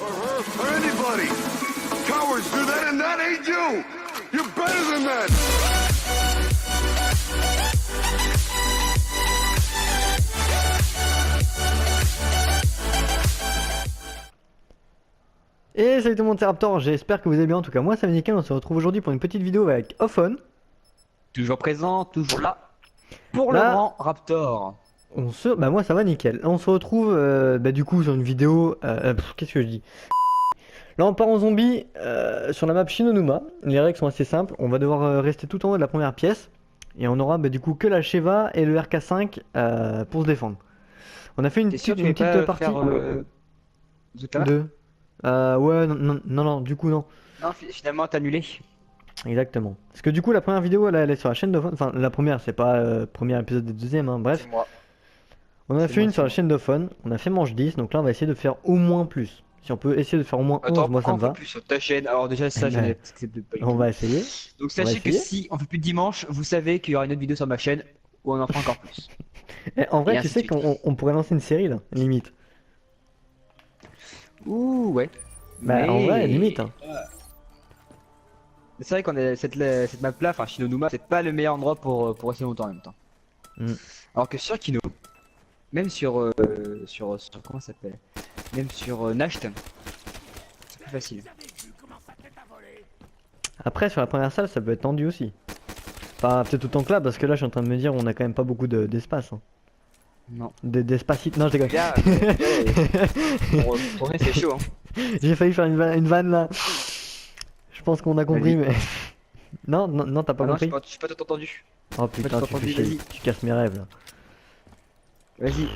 or her, or anybody. Cowards do that and that ain't you. You're better than that. Et salut tout le monde, c'est Raptor, j'espère que vous allez bien, en tout cas moi ça va nickel, on se retrouve aujourd'hui pour une petite vidéo avec Ophon. Toujours présent, toujours là. Pour Là, le grand Raptor. Bah moi ça va nickel. Là on se retrouve du coup sur une vidéo, qu'est-ce que je dis? Là on part en zombie sur la map Shinonuma, les règles sont assez simples, on va devoir rester tout en haut de la première pièce. Et on aura du coup que la Sheva et le RK5 pour se défendre. On a fait une petite partie de... ouais, non, du coup non. Non, finalement t'as annulé. Exactement. Parce que du coup la première vidéo elle est sur la chaîne d'Ophon, enfin la première c'est pas premier épisode des deuxième, hein, bref. Moi. On en a fait une sur la chaîne d'Ophon, on a fait manche 10, donc là on va essayer de faire au moins plus. Si on peut essayer de faire au moins 11, moi ça me va. Plus sur ta chaîne. Alors déjà ça je n'accepte pas. On va essayer. Donc sachez que si on fait plus de dimanche, vous savez qu'il y aura une autre vidéo sur ma chaîne où on en fera encore plus. Et en vrai tu sais qu'on pourrait lancer une série là, limite. Ouh ouais. Bah en vrai limite hein. C'est vrai qu'on a cette map là, enfin Shinonuma, c'est pas le meilleur endroit pour rester longtemps en même temps. Alors que sur Kino, même sur comment ça s'appelle, même sur Nasht, c'est plus facile. Après sur la première salle ça peut être tendu aussi. Pas peut-être autant que là parce que là je suis en train de me dire on a quand même pas beaucoup d'espace. Hein. Non. D'espace. Non je déconne. Pour tourner c'est chaud hein. J'ai failli faire une vanne là. Je pense qu'on a compris mais... Non t'as pas compris. Non, je suis pas tout entendu. Oh putain tu fais chier, tu casses mes rêves là. Vas-y.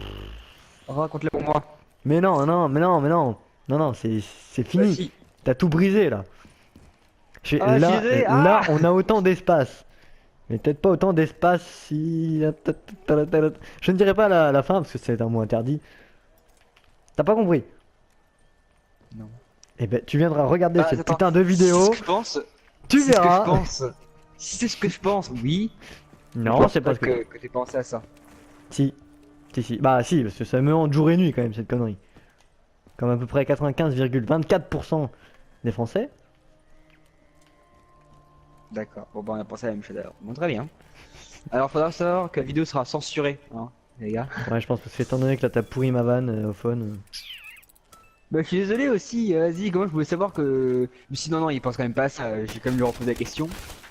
Raconte-le pour moi. Mais non, c'est fini. Si. T'as tout brisé là. Là on a autant d'espace. Mais peut-être pas autant d'espace si... Je ne dirai pas la fin parce que c'est un mot interdit. T'as pas compris? Non. Eh ben tu viendras regarder cette putain de vidéo. Si c'est ce que je pense. Tu verras. Ce que je pense. Si c'est ce que je pense, oui. Non, c'est pas ce que t'aies pensé à ça. Si. Bah si, parce que ça me hante jour et nuit quand même cette connerie. Comme à peu près 95,24% des Français. D'accord, bon bah on a pensé à la même chose alors. Bon très bien. Alors faudra savoir que la vidéo sera censurée, hein, les gars. Ouais je pense parce que étant donné que là t'as pourri ma vanne au phone. Bah je suis désolé aussi, vas-y, comment je voulais savoir que... Mais sinon non, il pense quand même pas à ça, j'ai quand même lui reposé la question.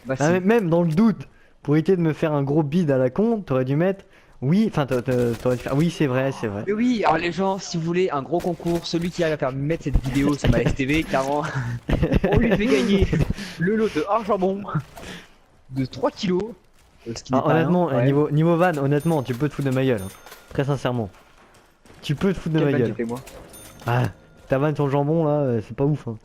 Bah, ah, même dans le doute, pour éviter de me faire un gros bide à la con, t'aurais dû mettre... Oui, enfin t'aurais dû faire... Oui c'est vrai. Mais oui, alors les gens, si vous voulez un gros concours, celui qui arrive à faire mettre cette vidéo sur ma STV, clairement, on lui fait gagner le lot de un jambon de 3 kilos. Honnêtement, niveau van, honnêtement, tu peux te foutre de ma gueule. Hein. Très sincèrement. Tu peux te foutre de ma gueule. Ah, ta vanne sur le jambon là, c'est pas ouf. Hein.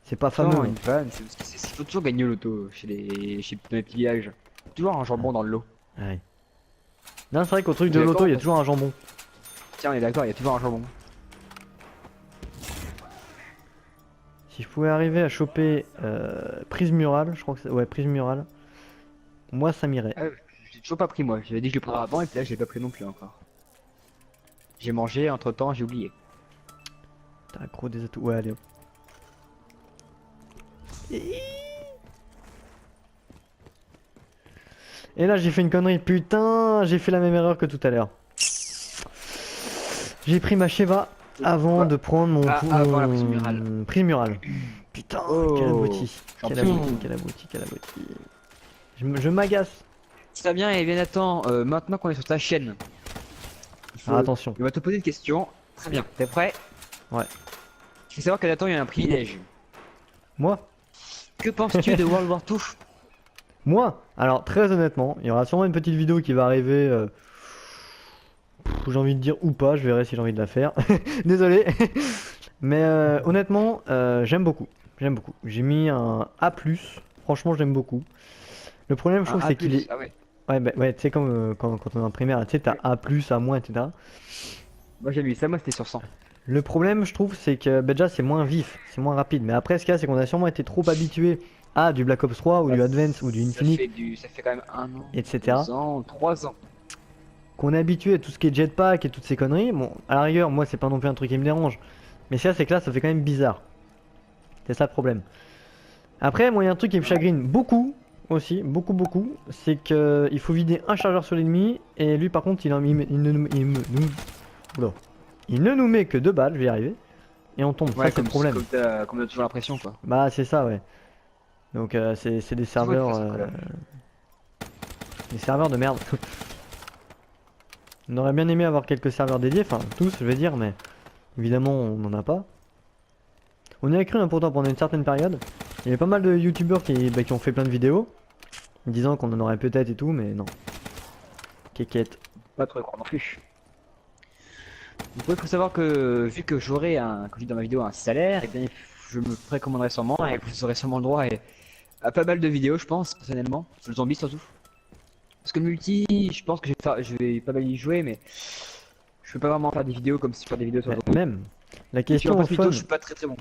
C'est pas fameux. Non, une vanne, il faut toujours gagner le loto chez les petits villages. Toujours un jambon dans le lot. Ouais. Non, c'est vrai qu'au truc de l'auto, il y a toujours un jambon. Tiens, on est d'accord, il y a toujours un jambon. Si je pouvais arriver à choper prise murale, je crois que c'est... Ouais, prise murale. Moi, ça m'irait. Ah, j'ai toujours pas pris moi, j'avais dit que je le prendrais avant et puis là, je l'ai pas pris non plus encore. J'ai mangé, entre temps, j'ai oublié. T'as un gros des atouts. Ouais, allez hop. Et là j'ai fait une connerie, putain, j'ai fait la même erreur que tout à l'heure. J'ai pris ma Sheva avant de prendre mon... avant la prise murale. Prise murale. Putain, quel abouti. Quel abouti. Je m'agace. Ça bien et bien attends, maintenant qu'on est sur ta chaîne. Attention. On va te poser une question. Très bien, t'es prêt? Ouais. Il faut savoir qu'à Nathan il y a un privilège. Moi? Que penses-tu de World War 2? Moi? Alors très honnêtement, il y aura sûrement une petite vidéo qui va arriver, j'ai envie de dire ou pas, je verrai si j'ai envie de la faire. Désolé. Mais honnêtement, j'aime beaucoup. J'ai mis un A+, franchement j'aime beaucoup. Le problème je trouve c'est qu'il est... Ah ouais. Ouais, tu sais comme quand on est en primaire, tu sais t'as A+, A-, etc. Moi j'ai mis ça, moi c'était sur 100. Le problème je trouve c'est que déjà c'est moins vif, c'est moins rapide. Mais après ce qu'il y a c'est qu'on a sûrement été trop habitué à du Black Ops 3 ou du Advance ou du Infinite, ça fait quand même 1 an, etc. 2 ans, 3 ans. Qu'on est habitué à tout ce qui est jetpack et toutes ces conneries. Bon, à la rigueur, moi c'est pas non plus un truc qui me dérange. Mais ça, c'est que là, ça fait quand même bizarre. C'est ça le problème. Après, moi, il y a un truc qui me chagrine beaucoup aussi, beaucoup, c'est que il faut vider un chargeur sur l'ennemi et lui, par contre, il ne nous met que 2 balles, je vais y arriver, et on tombe. Ouais, Ça, c'est le problème. comme t'as toujours l'impression quoi. Bah, c'est ça, ouais. Donc, c'est des serveurs, des serveurs de merde. On aurait bien aimé avoir quelques serveurs dédiés, enfin tous, je vais dire, mais évidemment, on n'en a pas. On y a cru hein, pourtant pendant une certaine période. Il y avait pas mal de youtubeurs qui ont fait plein de vidéos disant qu'on en aurait peut-être et tout, mais non. Kékette. Pas trop croire non plus. Donc il faut savoir que vu que j'aurai comme je dis dans ma vidéo un salaire, et bien je me précommanderai sûrement et vous aurez sûrement le droit à pas mal de vidéos je pense personnellement, sur le zombie surtout. Parce que le multi, je pense que je vais pas mal y jouer mais je peux pas vraiment faire des vidéos comme si je fais des vidéos sur le zombie. Même. La Et question puis, en au fait, fun, je suis pas très bon.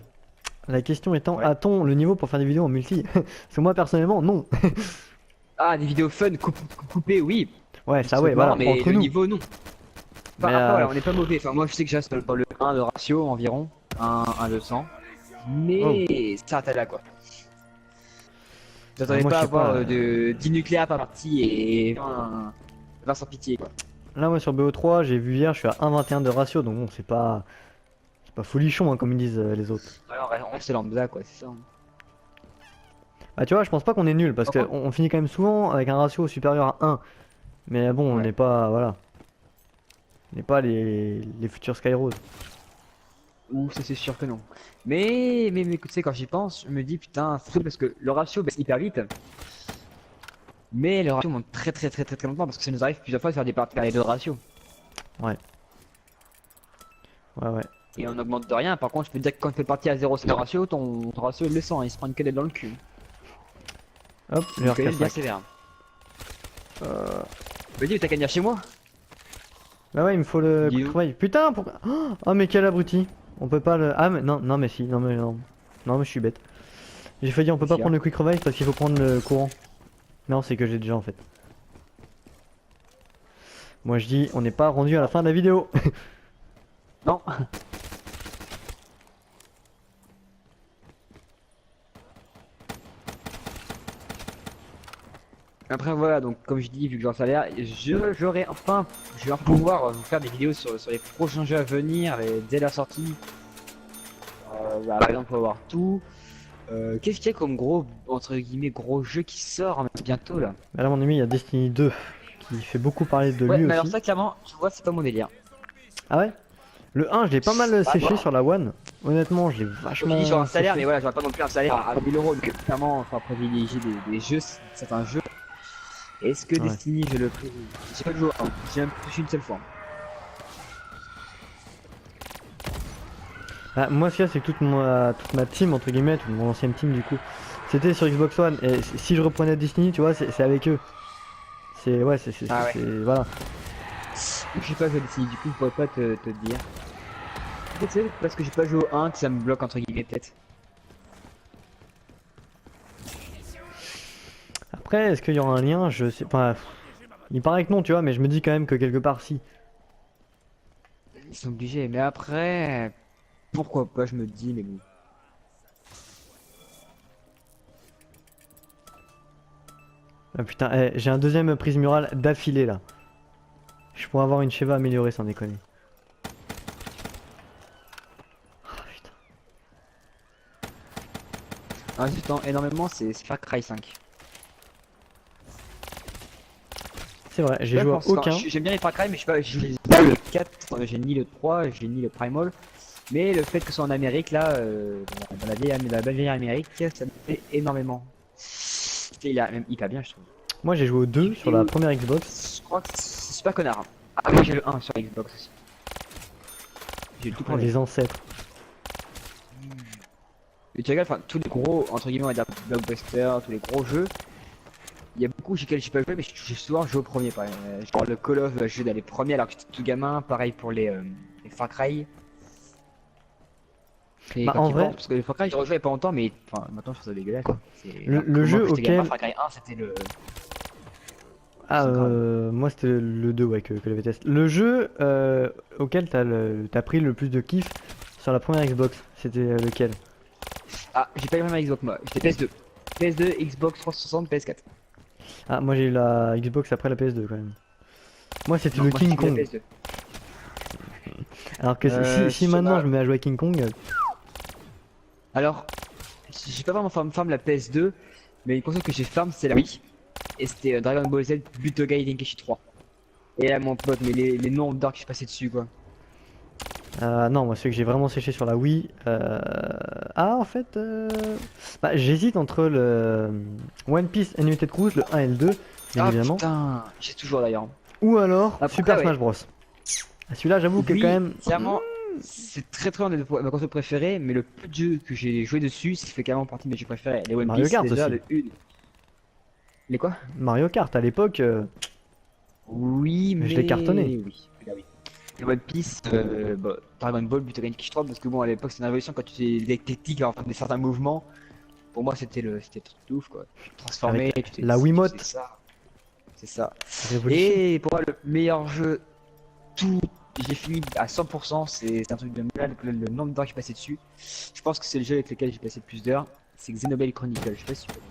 la question étant, Ouais. a-t-on le niveau pour faire des vidéos en multi? Parce que moi personnellement, non. Ah des vidéos fun coupées oui. Ouais, ça C'est ouais, marrant, voilà, mais entre le nous. niveau non. Mais, Enfin, après, voilà, on n'est pas mauvais. Enfin, moi, je sais que je reste dans le 1 de ratio environ, 1 200. Mais ça arrête là quoi. J'attendais moi, pas je à sais avoir pas, 10 nucléaires par partie et 20 sans pitié quoi. Là, moi sur BO3, j'ai vu hier, je suis à 1,21 de ratio, donc bon, c'est pas folichon hein, comme ils disent les autres. Alors, on reste lambda quoi, c'est ça. Bah tu vois, je pense pas qu'on est nul parce Par qu'on finit quand même souvent avec un ratio supérieur à 1. Mais bon, on Ouais. n'est pas, voilà. On n'est pas les futurs Skyrose. Ou ça c'est sûr que non. Mais écoute, tu sais, quand j'y pense, je me dis putain, c'est fou parce que le ratio baisse hyper vite. Mais le ratio monte très longtemps parce que ça nous arrive plusieurs fois de faire des parties de ratio. Ouais. Ouais. Et on augmente de rien, par contre je peux te dire que quand tu fais partie à 0 c'est le ratio, ton ratio il le sent, il se prend une quenelle dans le cul. Hop, le Une quenelle bien R4. sévère. Me dis, t'as qu'à venir chez moi. Bah ouais, il me faut le Guillaume. quick revive. Putain, pourquoi. Oh, mais quel abruti. On peut pas le. Ah, mais non, non, mais si. Non, mais non. Non, mais je suis bête. J'ai failli dire, on peut pas Si, prendre le quick revive parce qu'il faut prendre le courant. Non, c'est que j'ai déjà en fait. Moi je dis, on n'est pas rendu à la fin de la vidéo. Non. Après voilà, donc comme je dis, vu que j'ai un salaire, je vais enfin pouvoir vous faire des vidéos sur les prochains jeux à venir, dès la sortie. Bah, par exemple, on va voir tout. Qu'est-ce qu'il y a comme gros, entre guillemets, gros jeu qui sort bientôt là? Bah là, mon ami, il y a Destiny 2 qui fait beaucoup parler de Ouais, lui mais aussi. alors ça, clairement, tu vois, c'est pas mon délire. Ah ouais? Le 1, je l'ai pas mal séché bon. sur la One. Honnêtement, je l'ai Comme je vachement. dis, sur un salaire, séché. mais voilà, j'aurais pas non plus un salaire à 1000 euros, donc clairement, enfin, privilégier des jeux, certains jeux. Est-ce que Ouais. Destiny, je le privilégie? J'ai pas joué, j'ai même touché une seule fois. Ah, moi, ce qu'il y a, c'est que toute ma team, entre guillemets, toute mon ancienne team, du coup, c'était sur Xbox One. Et si je reprenais Destiny, tu vois, c'est avec eux. C'est. Ouais, Ah ouais. Voilà. Je sais pas joué à Destiny, du coup, je pourrais pas te dire. Peut-être c'est parce que j'ai pas joué au 1 que ça me bloque, entre guillemets, peut-être. Après, est-ce qu'il y aura un lien? Je sais pas. Il paraît que non, tu vois, mais je me dis quand même que quelque part, si. Ils sont obligés, mais après, pourquoi pas, je me dis, mais bon. Ah putain, j'ai un deuxième prise murale d'affilée là. Je pourrais avoir une Sheva améliorée sans déconner. Ah putain. Un qui tend énormément, c'est Far Cry 5. C'est vrai, j'ai Ouais, joué à parce que aucun. j'aime bien les Far Cry, mais je sais pas, j'ai pas le 4, j'ai ni le 3, j'ai ni le Primal. Mais le fait que ce soit en Amérique, là, dans la belle vieille Amérique, ça me fait énormément. Il a même hyper bien, je trouve. Moi j'ai joué au 2 sur la première Xbox. Je crois que c'est super connard. Ah oui, j'ai le 1 sur Xbox aussi. J'ai le tout premier. Les ancêtres. Et tu regardes, enfin, tous les gros, entre guillemets, on va dire blockbusters, tous les gros jeux. Il y a beaucoup chez lesquels j'ai pas joué, mais j'ai souvent joué au premier. Par exemple. Genre le Call of, je joue dans les premiers alors que j'étais tout gamin. Pareil pour les Far Cry. Et Bah, quand en ils vrai- vendent, parce que les Far Cry, j'ai rejoué il y a pas longtemps, mais enfin, maintenant je trouve ça dégueulasse. Le jeu quand j'étais gamin, auquel- Far Cry 1, c'était le. Ah, C'est grave. moi c'était le 2 ouais, que j'avais testé. Le jeu auquel t'as pris le plus de kiff sur la première Xbox, c'était lequel? Ah, j'ai pas eu la même Xbox moi, j'étais PS2. PS2, Xbox 360, PS4. Ah, moi j'ai eu la Xbox après la PS2 quand même. Moi c'était Non, le moi, King j'ai eu la Kong. PS2. Alors que si sur maintenant ma- je me mets à jouer à King Kong, Alors, j'ai pas vraiment farm la PS2, mais une console que j'ai farm c'est la Wii. Et c'était Dragon Ball Z Butoden Tenkaichi 3. Et là mon pote, mais les nombres d'heures que j'ai passé dessus quoi. non, moi celui que j'ai vraiment séché sur la Wii. Ah, en fait, bah, j'hésite entre le One Piece Unlimited Cruise, le 1 et le 2, bien Ah évidemment, putain, j'ai toujours d'ailleurs. ou alors Après, Super ouais. Smash Bros. Ah, celui-là, j'avoue que Oui, quand même. clairement, c'est très très loin de ma console préférée, mais le peu de jeux que j'ai joué dessus, ça fait carrément partie de mes jeux préférés. Les One Mario Piece, Kart déjà, aussi. le une. Les quoi? Mario Kart à l'époque, Oui, mais. Je l'ai cartonné. Oui, ah oui. Les One Piece, bah, Dragon Ball, Butoden Tenkaichi 3, parce que bon, à l'époque, c'était une révolution quand tu faisais des techniques, enfin, des certains mouvements. Pour moi, c'était le truc de ouf quoi. Tu te transformais, Avec tu t'es- la tu Wiimote. faisais ça. C'est ça. révolution. Et pour moi, le meilleur jeu, tout, j'ai fini à 100%, c'est un truc de malade, le nombre d'heures que j'ai passé dessus. Je pense que c'est le jeu avec lequel j'ai passé le plus d'heures, c'est Xenoblade Chronicle, je sais pas si tu connais.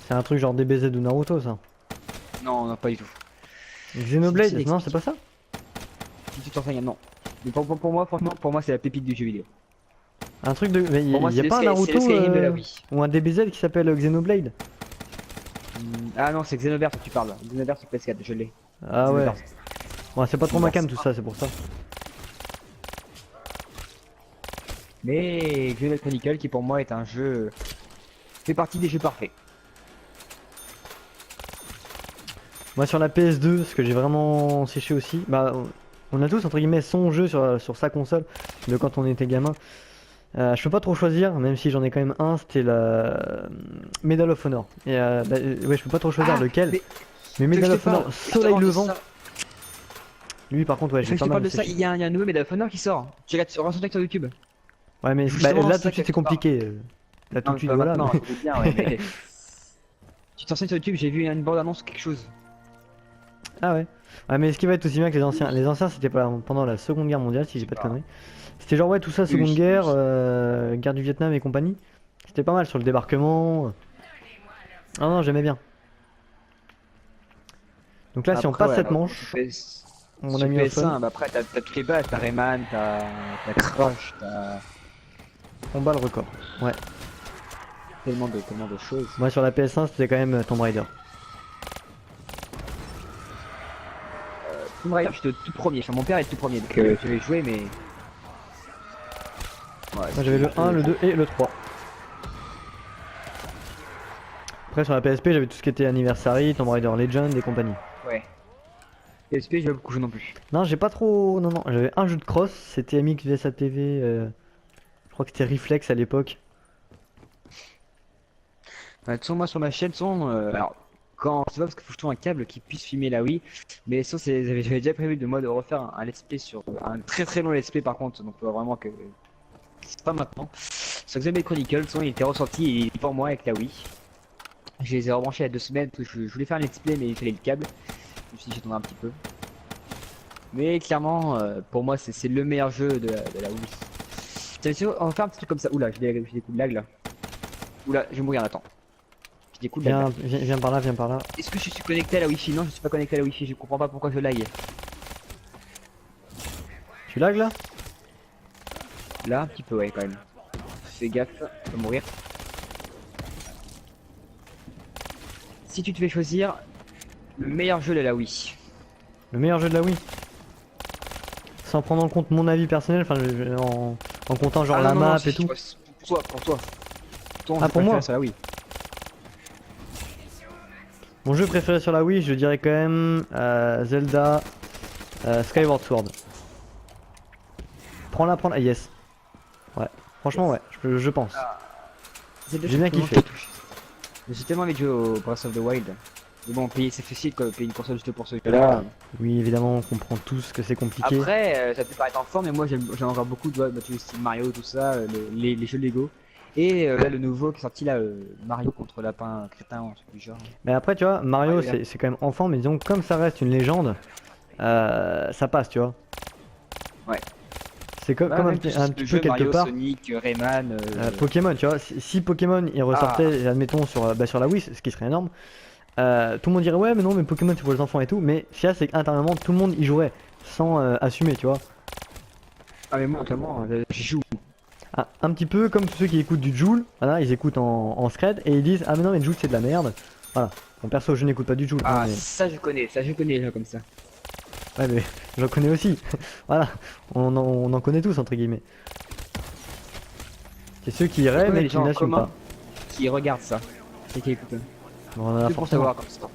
C'est un truc genre DBZ ou Naruto, ça. Non, non, pas du tout. Xenoblade, C'est- non, c'est pas ça? Si tu t'en souviens, non. Mais pour moi, franchement, pour moi, c'est la pépite du jeu vidéo. Un truc de. Mais Pour moi, y a c'est pas un le Sky- c'est le Naruto Skyrim de la Wii. ou un DBZ qui s'appelle Xenoblade? Ah non, c'est Xenoverse que tu parles. Xenoverse sur PS4, je l'ai. Ah ouais. Xenoverse. Ouais, c'est pas trop ma cam tout ça, c'est pour ça. Mais Xenoblade Chronicle, qui pour moi est un jeu, fait partie des jeux parfaits. Moi sur la PS2, ce que j'ai vraiment séché aussi, bah on a tous entre guillemets son jeu sur sa console de quand on était gamin. Je peux pas trop choisir, même si j'en ai quand même un, c'était la Medal of Honor. Et ouais, je peux pas trop choisir Ah, lequel. mais- Mais Medal of Honor, Justement, Soleil de Levant, ça. lui par contre, ouais, j'ai Je pas te mal parle de ça, séché. il y a un nouveau Medal of Honor qui sort. Tu regardes sur YouTube. Ouais, mais Justement, là c'est tout de ça suite c'est que je parle. compliqué. Là tout Non, de suite, pas voilà. maintenant, mais- je veux bien, ouais, mais- Tu t'enseignes sur YouTube, j'ai vu une bande annonce ou quelque chose. Ah ouais. Ouais, mais ce qui va être aussi bien que les anciens. Les anciens, c'était pas pendant la Seconde Guerre mondiale, si j'ai pas de conneries. C'était genre, ouais, tout ça, Seconde Oui, Guerre, oui. guerre du Vietnam et compagnie. C'était pas mal sur le débarquement. Ah non, j'aimais bien. Donc là, si on Après, passe ouais, cette alors, manche, on sur a mis au PS1, fun, bah après t'as toutes les bases, t'as Rayman, t'as Crush, t'as on bat le record. Ouais. tellement de choses. Moi, sur la PS1, c'était quand même Tomb Raider. Tomb Raider, j'étais au tout premier, enfin mon père est tout premier, donc je vais jouer mais... Ouais, Moi, j'avais le 1, le 2 et le 3. Après, sur la PSP, j'avais tout ce qui était Anniversary, Tomb Raider Legend et compagnie. Ouais. PSP, j'ai pas beaucoup joué non plus. Non, j'ai pas trop. Non, non, j'avais un jeu de cross, c'était MX VSA TV. Je crois que c'était Reflex à l'époque. De toute façon, moi sur ma chaîne, alors, quand c'est pas parce qu'il faut que je trouve un câble qui puisse filmer la Wii, mais ça, j'avais déjà prévu de moi de refaire un let's play sur un très très long let's play par contre, donc vraiment que c'est pas maintenant. Sur Xenoblade Chronicle, il était ressorti et il est pour moi avec la Wii. Je les ai rebranchés il y a 2 semaines, parce que je voulais faire un let's play mais il fallait le câble. Je me suis dit j'attendrai un petit peu. Mais clairement, pour moi, c'est le meilleur jeu de la Wii. Tiens, monsieur, on va faire un petit truc comme ça. Oula, j'ai des coups de lag là. Oula, je vais mourir, attends. J'ai des coups de lag. Viens par là, viens par là. Est-ce que je suis connecté à la Wi-Fi? Non, je suis pas connecté à la Wi-Fi, je comprends pas pourquoi je lag. Tu lag là? Là, un petit peu, ouais, quand même. Fais gaffe, tu vas mourir. Si tu te fais choisir le meilleur jeu de la Wii. Le meilleur jeu de la Wii. Sans prendre en compte mon avis personnel, enfin en comptant genre Ah, la non, non, map non, si, et si, tout. Pour toi, pour toi. Ton Ah, jeu pour moi. préféré sur la Wii. Mon jeu préféré sur la Wii, je dirais quand même Zelda Skyward Sword. Prends-la, prends-la, yes. Ouais, franchement ouais, je pense. J'ai bien kiffé. J'ai tellement envie de jouer au Breath of the Wild. Mais bon, payer c'est facile quoi, payer une console juste pour ce jeu-là. Oui, évidemment, on comprend tous que c'est compliqué. Après, ça peut paraître enfant, mais moi j'aime encore beaucoup de bah, tu vois, style Mario, tout ça, les jeux Lego. Et là, le nouveau qui est sorti là, Mario contre lapin crétin, ou un truc du genre. Mais après, tu vois, Mario Ouais, il a- c'est quand même enfant, mais disons, comme ça reste une légende, ça passe, tu vois. Ouais. C'est comme un même petit tout ce peu jeu quelque Mario, part. Sonic, Rayman. Pokémon, tu vois, si Pokémon il ressortait, admettons sur la Wii, ce qui serait énorme, tout le monde dirait ouais mais non mais Pokémon c'est pour les enfants et tout, mais ce qu'il y a c'est qu'intérieurement tout le monde y jouerait sans assumer, tu vois. Ah mais moi notamment, j'y joue. Ah, un petit peu comme tous ceux qui écoutent du Joule, voilà, ils écoutent en scred et ils disent ah mais non mais Joule c'est de la merde. Voilà. Bon perso je n'écoute pas du Joule, hein, Ah mais... ça je connais les gens comme ça. Ouais mais j'en connais aussi. Voilà, on en connaît tous entre guillemets. C'est ceux qui iraient mais les qui gens en n'assument commun pas. qui regardent ça et qui écoutent. Bon, on en a C'est pour forcément. savoir comme ça.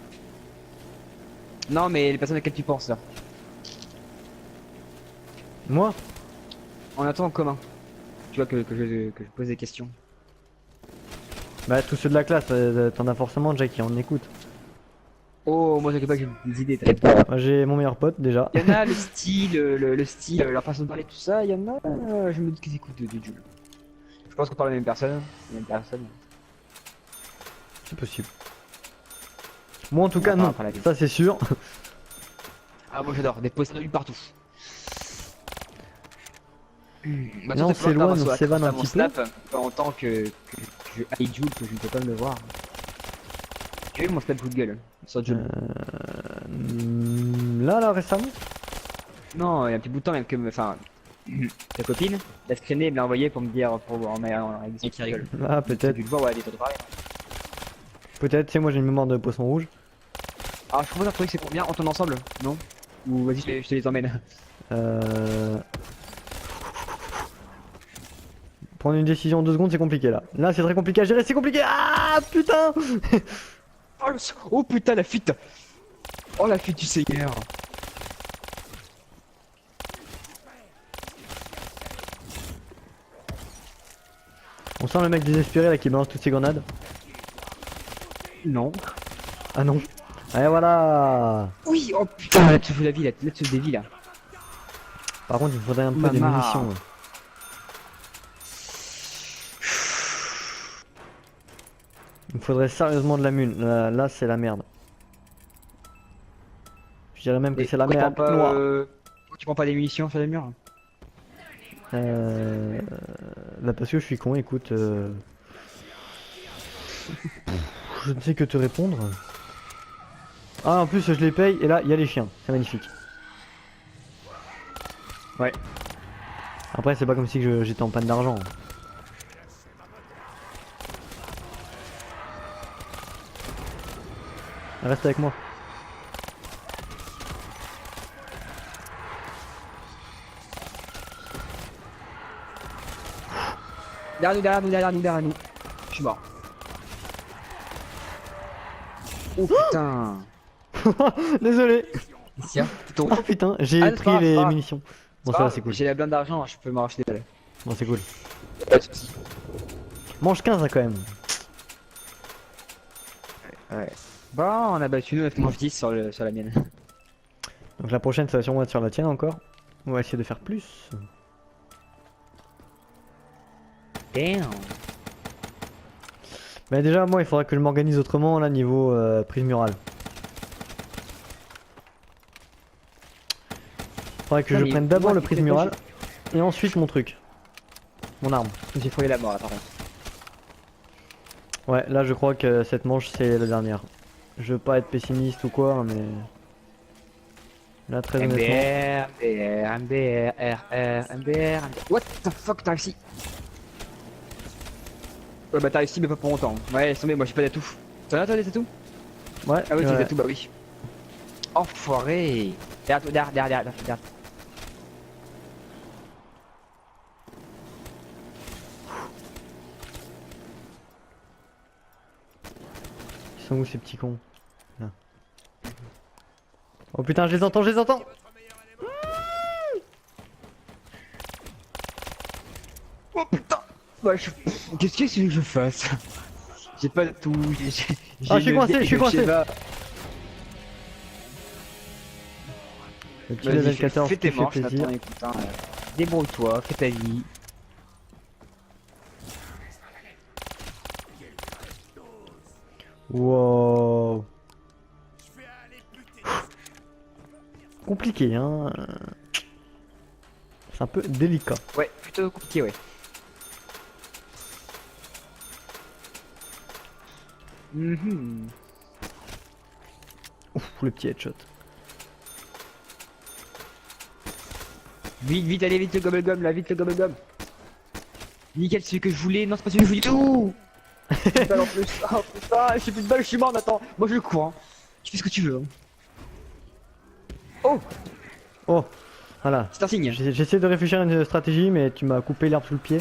Non mais les personnes auxquelles tu penses là. Moi On attend en commun. Tu vois que je pose des questions. bah tous ceux de la classe, t'en as forcément déjà qui en écoutent. Oh moi t'inquiète pas que j'ai des idées, t'inquiète pas. Moi j'ai mon meilleur pote déjà. Il y en a le style, le style, leur façon de parler, tout ça, il y en a, je me dis qu'ils écoutent du Joule. Je pense qu'on parle de la même personne. La même personne. C'est possible. Moi en tout On cas en non, parlera après la vie. ça c'est sûr. Ah moi j'adore, des posts de partout. Bah, Là, on s'éloigne, on s'évade un petit peu. En tant que je haïs Joule, que je ne peux pas me le voir. Tu veux mon snap coup de gueule sur Joule? Là récemment. Non, il y a un petit bout de temps même que, enfin, ta copine l'a screené et me l'a envoyé pour me dire, pour en avec des qui rigole. Ah peut-être, Tu le vois, ouais, des trucs pareils. peut-être. C'est moi j'ai une mémoire de poisson rouge. Ah, je propose un truc, c'est pour bien, on tourne ensemble, non? Ou vas-y, je te les emmène. Prendre une décision en 2 secondes c'est compliqué là. Là c'est très compliqué à gérer, c'est compliqué. Ah putain. Oh, oh putain, la fuite! Oh la fuite du Seigneur! On sent le mec désespéré là qui balance toutes ses grenades. Non. Ah non. Et voilà. Oui, oh putain, là tu fais la vie, là tu dévis là. Par contre il me faudrait un peu des Maman. munitions. Il me faudrait sérieusement de la mune. Là c'est la merde. Je dirais même que Et c'est la pourquoi merde pourquoi noire. tu prends pas des munitions sur les murs? Bah parce que je suis con, écoute. Je ne sais que te répondre. Ah en plus je les paye et là il y a les chiens, c'est magnifique. Ouais. Après c'est pas comme si j'étais en panne d'argent. Reste avec moi. Derrière nous. Je suis mort. Oh putain. Désolé. Tiens, t'es tombé. Oh putain, j'ai Ah, c'est pris pas grave, c'est les pas grave. munitions. Bon ça va c'est cool. J'ai la blinde d'argent, je peux m'en racheter des balles. Bon c'est cool. Pas de soucis. Mange 15 hein, quand même. Ouais. Bon, on a battu 9 manches 10 sur la mienne. Donc la prochaine ça va sûrement être sur la tienne encore. On va essayer de faire plus. Damn. Mais déjà moi il faudra que je m'organise autrement là niveau prise murale. Faudrait que je prenne d'abord le prise murale et ensuite mon truc. Mon arme. J'ai fourré la mort là par contre. Ouais là je crois que cette manche c'est la dernière. Je veux pas être pessimiste ou quoi mais... Là très honnêtement... MDR. What the fuck t'as réussi? Ouais bah t'as réussi mais pas pour longtemps. Ouais laisse tomber, moi j'ai pas d'atout. T'en as toi des tatous? Ouais, Ah oui ouais. t'as des tatous, bah oui. Enfoiré. Derrière. Ils sont où ces petits cons? Là. Oh putain je les entends. Oh putain. Ouais qu'est-ce que c'est que je fasse? J'ai pas de tout, Ah, je suis coincé. Le petit level 14 fais qui tes fait manches, plaisir. Nathan, écoute, hein, débrouille-toi, fais ta vie. Wow. Compliqué hein. C'est un peu délicat. Ouais, plutôt compliqué, ouais. Mhm. Ouf, le petit headshot. Vite, vite, allez, vite le gum là, vite le gum. Nickel, celui que je voulais. Non, c'est pas celui que je voulais du tout. J'ai plus de balle en plus. Oh putain, j'ai plus de balle, je suis mort, attends. Moi je cours. Hein. Tu fais ce que tu veux. Hein. Oh, Oh, voilà. c'est un signe. J'essaie de réfléchir à une stratégie, mais tu m'as coupé l'herbe sous le pied.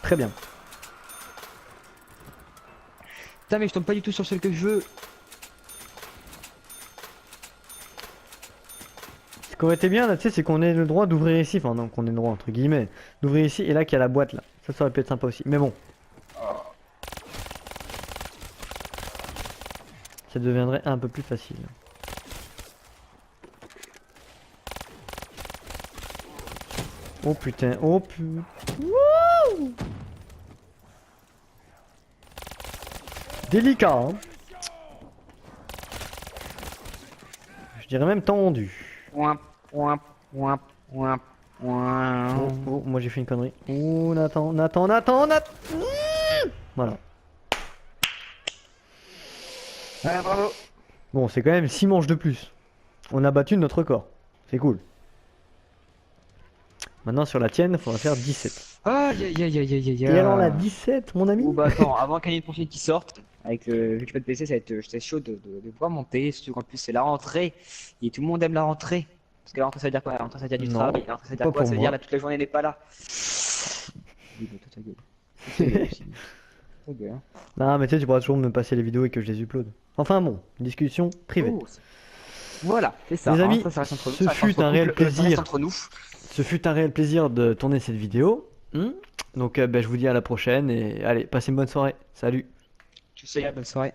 Très bien. Putain, mais je tombe pas du tout sur celle que je veux. Ce qui aurait été bien là, tu sais, c'est qu'on ait le droit d'ouvrir ici. Enfin, non, qu'on ait le droit, entre guillemets, d'ouvrir ici. Et là, qu'il y a la boîte là. Ça aurait pu être sympa aussi. Mais bon. Ça deviendrait un peu plus facile. Oh putain, oh putain. Wouh! Délicat, hein. Je dirais même tendu. Ouin, ouin, ouin, ouin, ouin. Oh, oh, moi j'ai fait une connerie. Oh, Nathan. Voilà. Ouais, bravo. Bon, c'est quand même 6 manches de plus. On a battu notre record. C'est cool. Maintenant, sur la tienne, il faudra faire 17. Aïe aïe aïe aïe aïe aïe. Et alors la 17, mon ami? Oh bah attends, avant qu'il y ait une prochaine qui sorte, avec vu que je fais de PC, ça va être j'étais chaud de pouvoir monter, surtout qu'en plus c'est la rentrée, et tout le monde aime la rentrée. Parce que la rentrée ça veut dire quoi? La rentrée ça veut dire du Non, travail, la rentrée ça veut pas dire quoi? pour Ça veut moi. dire là toute la journée n'est pas là. Oui, bah, toi, ta gueule. Ta gueule aussi. Ta gueule, hein. Non, mais tu sais, tu pourras toujours me passer les vidéos et que je les upload. Enfin bon, discussion privée. Oh, voilà, c'est ça. Les hein, amis, ça reste entre nous, ce ça reste fut entre un réel couple, ça reste plaisir. entre nous. Ce fut un réel plaisir de tourner cette vidéo. Donc, je vous dis à la prochaine et allez, passez une bonne soirée. Salut. Tu sais, bonne soirée.